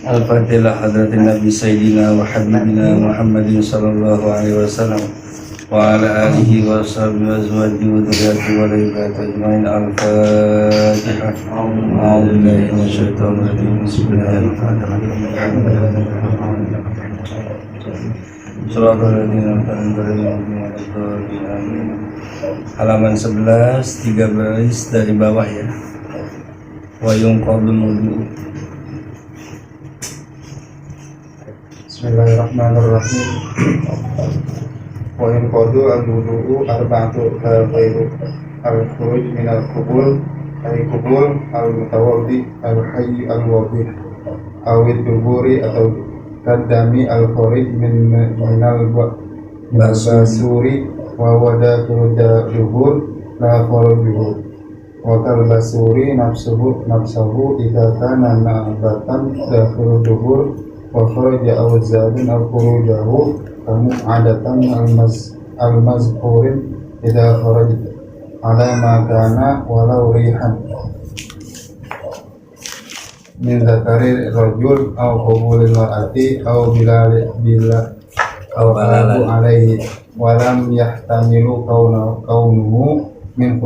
Al-Fatihah hadratin Nabi Sayyidina wa Habibina Muhammadin sallallahu alaihi wasallam wa ala alihi wa sahbihi wa azwajihi wa dhurriyyatihi wa barakatuh ajmain. Al-Fatihah. A'udzu billahi minasyaitonir rajim. Bismillahirrahmanirrahim. Halaman 11, 3 baris dari bawah ya. Wa yunqadul wudu. Bismillahirrahmanirrahim. Wa yunqadu al-wudu'u arba'atu khairu al-khuruj min al-qubul al-qubul al-mutawaddi al-hayy al-wadih awid duburi atau kadami al-kharij min al-basuri wa wada kuda dubur la kharujuhu wa kal-basuri nafsuhu idha kana na'batan dakhil dubur wa kharaja aw zadin aw khurujahu kamu adatan al-mazkurin idha kharaj ala ma kana walau rihan min zakari rajul aw qubulil mar'ati aw bila aw balagu alaihi walam yahtamilu kaunuhu min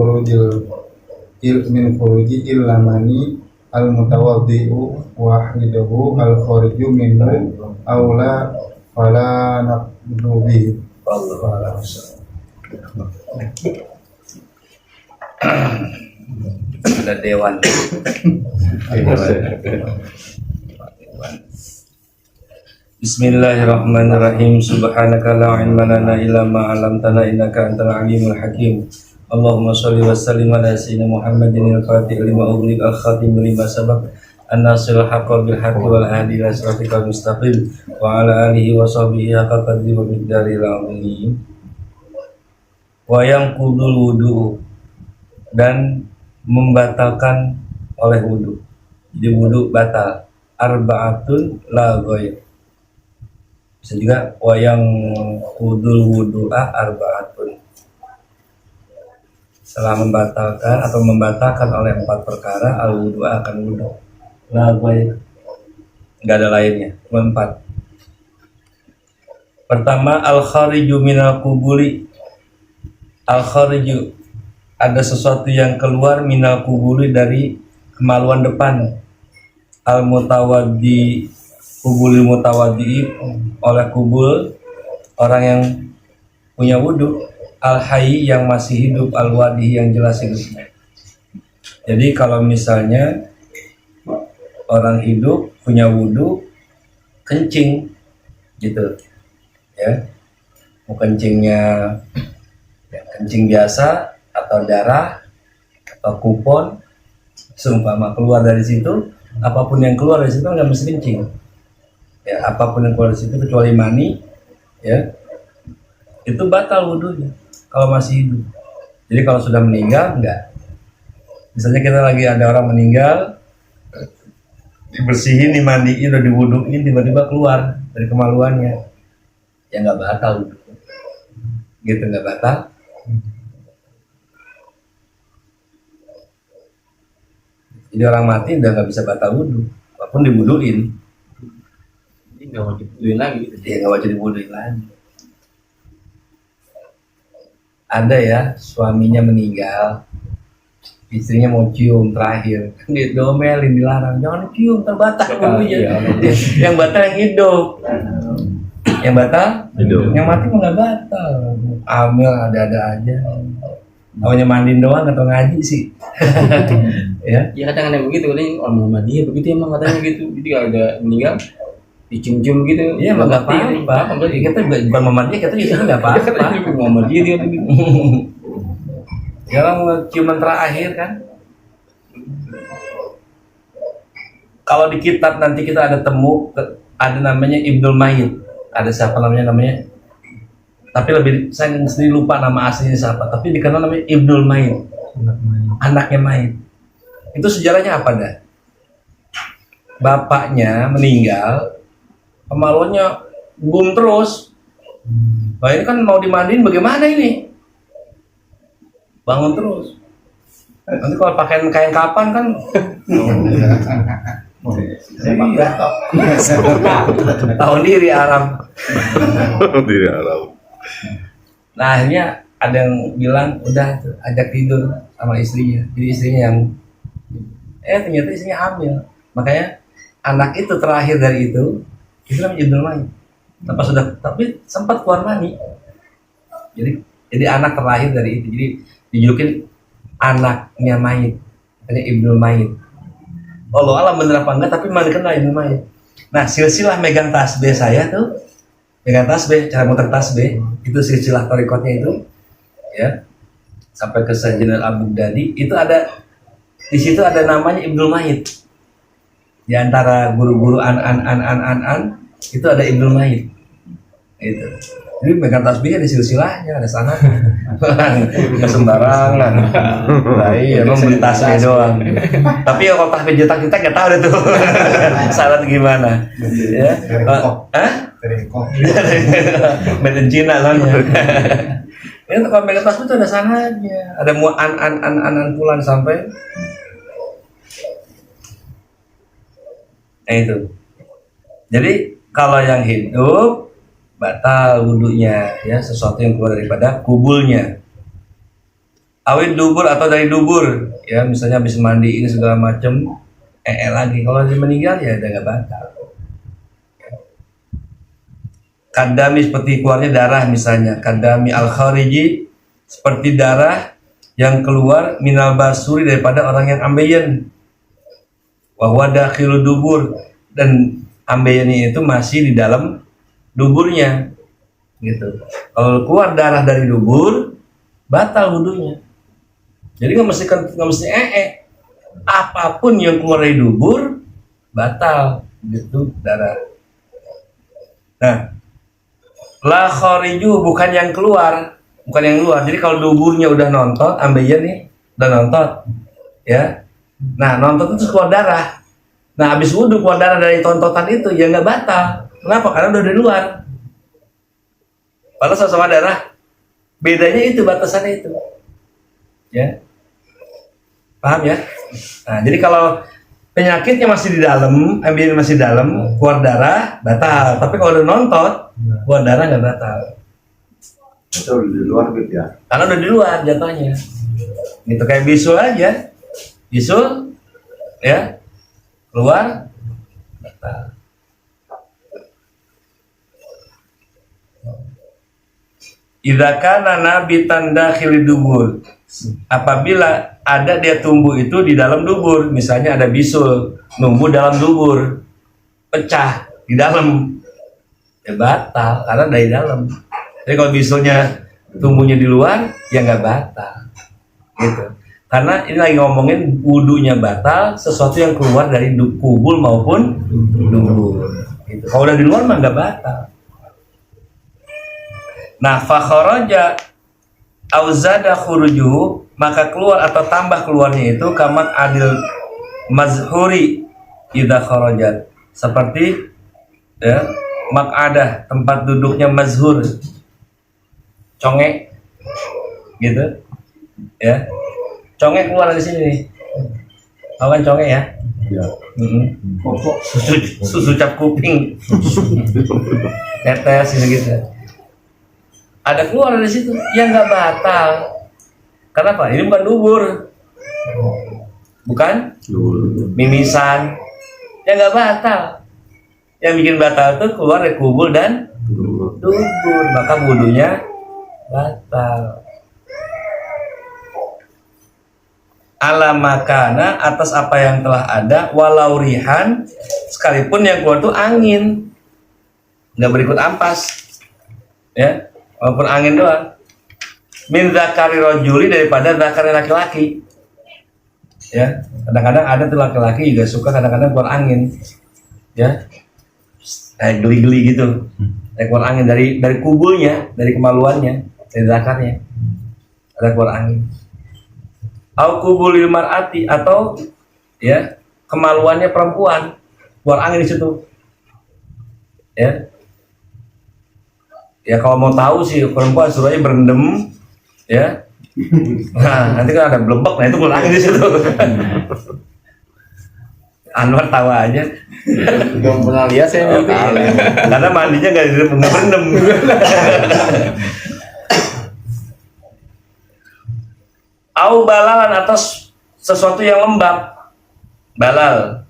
khuruji illamani al-mutawaddi'u wahidahu al-khariju minhu awla fala naqdu bihi. Ada dewan. Bismillahirrahmanirrahim. Subhanaka la ilma lana illa ma 'allamtana innaka antal alimul hakim. Allahumma shalli wa sallim ala sayyidina Muhammadin al-fatih lima ughliq al-khatim lima sabaq an-nasirul haqqi bil haqqi wal hadi ila siratikal mustaqim wa ala alihi wa sahbihi haqqa qadri wa miqdaril azim. Wa yanqudul wudu, dan membatalkan oleh wudu. Jadi wudu batal. Arba'atun la ghair. Bisa juga wayang kudul wudu'ah arba'atun, setelah membatalkan atau membatalkan oleh 4 perkara al wudu'ah akan wudu. La ghair, nggak ada lainnya, cuma 4. Pertama, al khariju minal kubuli. Al khariju, ada sesuatu yang keluar minal kubuli dari kemaluan depan. Al mutawaddi, kubulil mutawaddi, oleh kubul orang yang punya wudu. Al hayy, yang masih hidup. Al wadi, yang jelas hidupnya. Jadi kalau misalnya orang hidup punya wudu, kencing gitu ya, mau kencingnya ya, kencing biasa atau darah atau kupon seumpama keluar dari situ, apapun yang keluar dari situ nggak mesti kencing ya, apapun yang keluar dari situ kecuali mani ya, itu batal wudunya kalau masih hidup. Jadi kalau sudah meninggal enggak. Misalnya kita lagi ada orang meninggal, dibersihin, dimandiin, udah diwuduin, tiba-tiba keluar dari kemaluannya, ya nggak batal wudu. Gitu, nggak batal. Jadi orang mati udah nggak bisa batal wudu, walaupun diwuduin. Jadi nggak wajib diwuduin lagi gitu. Dia nggak wajib diwuduin lagi. Ada ya, suaminya meninggal, istrinya mau cium terakhir, dia domelin, dilarang, jangan cium, terbatal wudunya. Yang batal yang hidup. Yang batal hidup. Yang mati mah nggak batal. Amil ada-ada aja. Awalnya mandiin doang atau ngaji sih. Ya. Ya kadang ada begitu, kadang orang Muhammadiyah begitu emang katanya gitu. Jadi kalau ada meninggal dicium-cium gitu. Iya, nggak apa-apa. Kita bukan Muhammadiyah, kita juga nggak apa-apa. Muhammadiyah dia begitu. Jangan ciuman terakhir kan. Kalau di kitab nanti kita ada temu, ada namanya Ibnul Mayit. Ada siapa namanya? Tapi saya sendiri lupa nama aslinya siapa. Tapi dikenal namanya Ibnul Mayit. Anaknya Mayit. Itu sejarahnya apa dah? Bapaknya meninggal, kemaluannya boom terus. Nah ini kan mau dimandiin bagaimana ini? Bangun terus. Nanti kalau pakai kain kapan kan Iya. Tahu diri Arab. Diri Arab. Nah akhirnya ada yang bilang udah tuh, ajak tidur sama istrinya. Jadi istrinya yang ternyata istrinya hamil. Makanya anak itu terakhir dari itu namanya Ibnul Mayit. Tapi sempat keluar mani. Jadi anak terakhir dari itu. Jadi dijulukin anaknya mayit. Makanya Ibnul Mayit. Allah alam bener apa enggak, tapi malah dikenal Ibnul Mayit. Nah silsilah megang tasbih saya tuh, megang tasbih, cara muter tasbih itu silsilah torikotnya itu, ya sampai ke Sayyidina Al-Baghdadi itu ada di situ ada namanya Ibnul Mayit. Di antara guru-guru an itu ada Ibnul Mayit. Itu. Jadi megang tasbihnya di silsilahnya ada sana. Enggak sembarangan. Nah, iya emang beli tasbih doang. Tapi kalau tasbih jetak-jetak enggak tahu deh tuh. Syarat gimana. Ya. Made in China soalnya. Ini kalau megang tasbih itu ada sananya. Ada mu an pulan sampai. Nah itu. Jadi kalau yang hidup batal wudunya, ya sesuatu yang keluar daripada kubulnya. Awit dubur atau dari dubur, ya misalnya habis mandi ini segala macam, lagi. Kalau dia meninggal ya udah nggak batal. Kadami seperti keluarnya darah misalnya, kadami al khariji seperti darah yang keluar minal basuri daripada orang yang ambeien. Wahwa dakhilud dubur, dan ambeien itu masih di dalam duburnya gitu. Kalau keluar darah dari dubur batal wudunya. Jadi nggak mesti apapun yang keluar dari dubur batal gitu darah. Nah, la khariju bukan yang keluar. Jadi kalau duburnya udah nontot, ambeien nih udah nontot, ya. Nah, nontot itu keluar darah. Nah, habis wudu keluar darah dari tontotan itu ya nggak batal. Kenapa? Karena udah di luar. Padahal sama darah. Bedanya itu, batasannya itu. Ya. Paham ya? Nah, jadi kalau penyakitnya masih di dalam, ambil masih di dalam, keluar darah, batal. Tapi kalau udah nontot, keluar darah nggak batal. Itu udah di luar gitu ya. Karena udah di luar jatuhnya. Gitu kayak bisul aja. Bisul, ya, keluar, batal. Idza kana nabitan dakhil dubur. Apabila ada dia tumbuh itu di dalam dubur, misalnya ada bisul numbuh dalam dubur, pecah di dalam, ya batal karena dari dalam. Jadi kalau bisulnya tumbuhnya di luar, ya nggak batal, gitu. Karena ini lagi ngomongin wudunya batal, sesuatu yang keluar dari kubul maupun dubur. Gitu. Kalau udah di luar mah nggak batal. Nah, fakharaja auzada khurujuhu, maka keluar atau tambah keluarnya itu kamat adil mazhuri idza kharajat, seperti ya maq'adah, tempat duduknya mazhur, congek gitu ya. Congek keluar dari sini nih, tahu kan congek ya? Iya. Susu cap kuping, tetes gitu. Ada keluar dari situ, ya nggak batal. Kenapa? Ini bukan dubur, bukan mimisan, ya nggak batal. Yang bikin batal itu keluar dari kubul dan dubur, maka wudunya batal. Ala makana, atas apa yang telah ada, walau rihan, sekalipun yang keluar itu angin, nggak berikut ampas, ya. Walaupun angin doang. Min zakari rojuli, daripada zakari laki-laki. Ya, kadang-kadang ada tuh laki-laki juga suka kadang-kadang keluar angin. Ya. Kayak geli-geli gitu. Kayak keluar angin dari kubulnya, dari kemaluannya, dari zakarnya. Ada keluar angin. Au kubulil mar'ati, atau ya, kemaluannya perempuan, keluar angin di situ. Ya. Ya kalau mau tahu sih perempuan suruh aja berendam, ya. Nah nanti kan ada blebek, nah itu keluar angin di situ. Anwar tawa aja. Belum pernah lihat saya mimpi. Karena mandinya nggak berendam. Au balalan atas sesuatu yang lembab. Balal.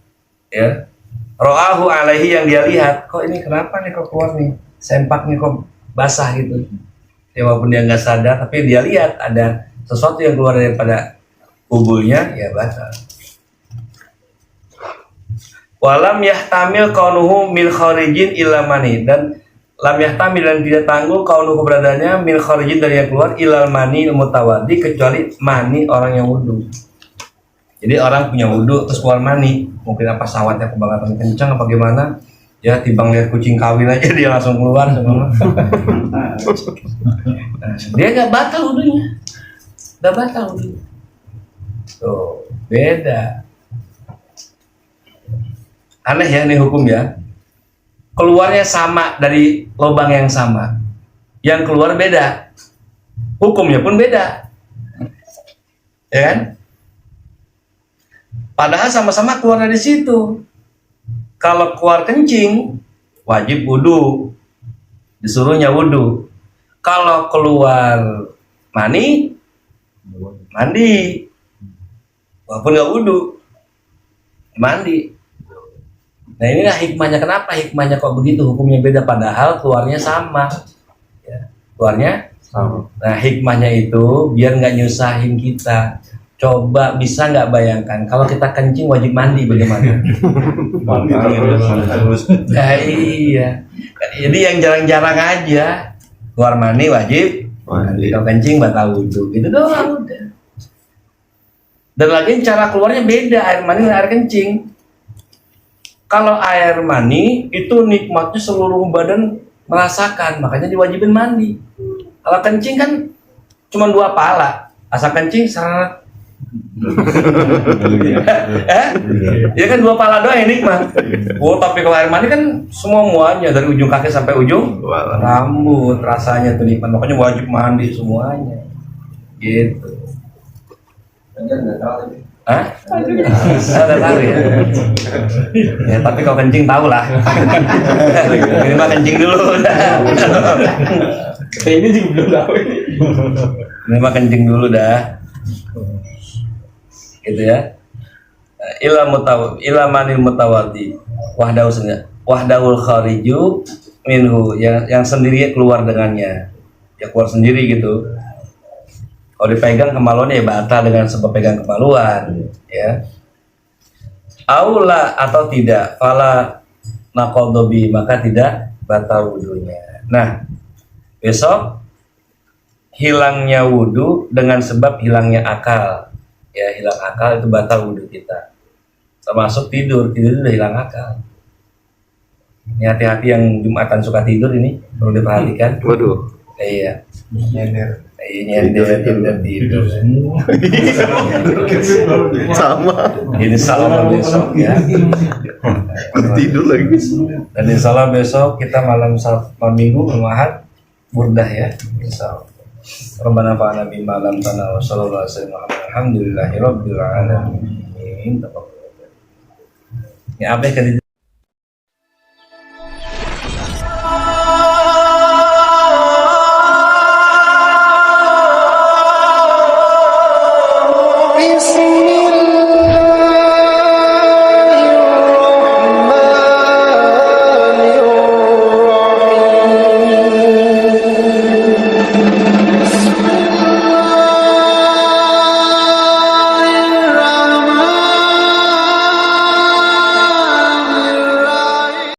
Ya. Ro'ahu alaihi yang dia lihat. Kok ini kenapa nih kok keluar nih? Sempaknya kok basah gitu. Ya walaupun dia nggak sadar, tapi dia lihat ada sesuatu yang keluar daripada kubulnya, ya batal. Walam yahtamil kaunuhu min kharijin illa mani, dan lam yahtamil dan tidak tangguh kaunuhu keberadaannya min kharijin dari yang keluar ilal mani mutawadi, kecuali mani orang yang wudu. Jadi orang punya wudu terus keluar mani, mungkin apa sawatnya kebangetan kencang apa gimana, ya timbang lihat kucing kawin aja dia langsung keluar semua. Dia nggak batal wudunya, nggak batal wudunya. Tuh beda. Aneh ya ini hukum ya. Keluarnya sama dari lubang yang sama, yang keluar beda, hukumnya pun beda, ya kan? Padahal sama-sama keluar dari situ. Kalau keluar kencing, wajib wudhu, disuruhnya wudhu. Kalau keluar mani, mandi, walaupun nggak wudhu, mandi. Nah inilah hikmahnya, kenapa hikmahnya kok begitu, hukumnya beda padahal keluarnya sama, ya, keluarnya sama. Nah hikmahnya itu biar nggak nyusahin kita. Coba bisa nggak bayangkan kalau kita kencing wajib mandi bagaimana? Nah, iya. Jadi yang jarang-jarang aja keluar mandi wajib mandi. Kalau kencing batal wudhu, itu doang udah. Dan lagi cara keluarnya beda, air mani dan air kencing. Kalau air mani itu nikmatnya seluruh badan merasakan, makanya diwajibin mandi. Kalau kencing kan cuma 2 pala, asal kencing seret. Ya kan 2 pala doang yang nikmat. Oh tapi kalau air mani kan semuanya dari ujung kaki sampai ujung rambut rasanya tuh nikmat, makanya wajib mandi semuanya. Gitu. Hah? Ada tahu ya? Ya tapi kalau kencing tahu lah. Ini mah kencing dulu. Ini juga belum tahu. Ini mah kencing dulu dah. Gitu ya. Ila manil mutawadi. Wahdahul khariju minhu, yang sendiri keluar dengannya. Ya keluar sendiri gitu. Kalau dipegang kemaluannya ya batal dengan sebab pegang kemaluan, ya. Aula atau tidak, fala naqadobi, maka tidak batal wudunya. Nah, besok hilangnya wudu dengan sebab hilangnya akal, ya hilang akal itu batal wudu kita. Termasuk tidur udah hilang akal. Ini hati-hati yang Jumatan suka tidur ini perlu diperhatikan. Waduh. Iya. Nyender. Nyender tidur. Sama. Insya Allah besok ya. Tidur lagi. Dan insya Allah besok kita malam minggu Ahad burdah ya. Insya Allah. Rabbana fa'alna bima lam tanah wa sallallahu alaihi wasallam. Alhamdulillahirabbil alamin. Ya apa yang